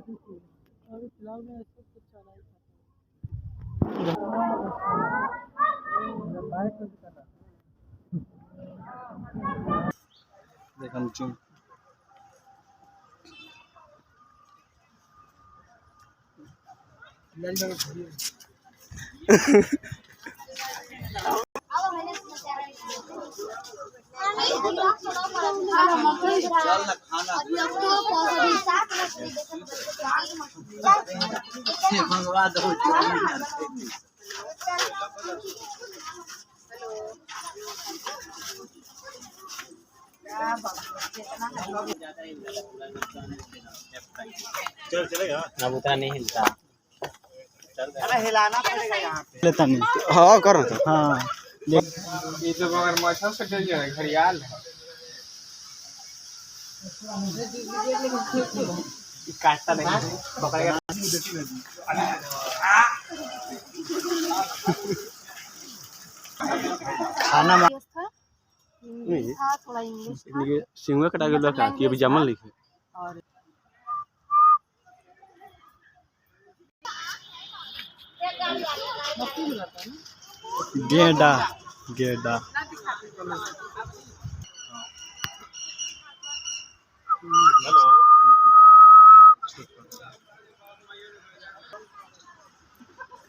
अभी फिलहाल में ऐसा कुछ चला ही देखम चुम चल चलेगा अब उतना नहीं हिलता अरे हिलाना पड़ेगा यहाँ पे लेता नहीं हाँ कर रहा था हाँ ये तो मगर मच्छर से डर गया घड़ियाल काटता नहीं पकड़ेगा खाना नहीं थोड़ा इंग्लिश सिंगवा कटा के लगा कि अभी जमल लिखे और गेडा गेडा हेलो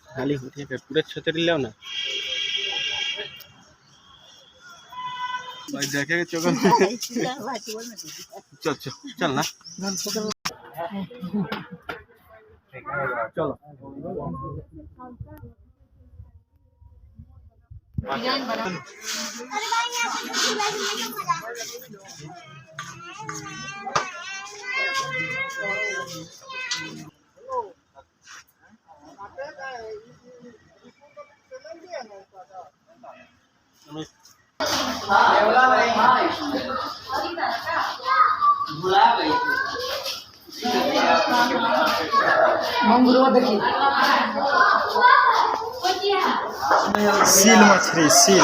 खाली होती है पूरे छतरी ले ना भाई देखेगा चोगन चल चल चल ना चलो सील मछली सील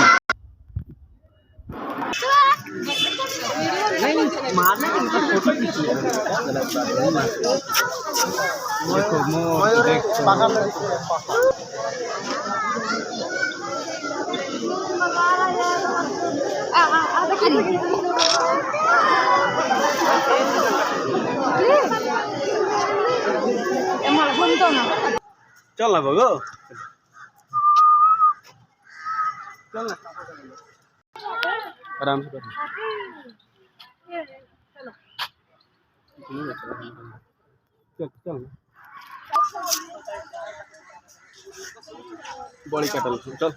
देखो मोर चल ना भगो चल ना आराम से कर चल चल बड़ी कटल चल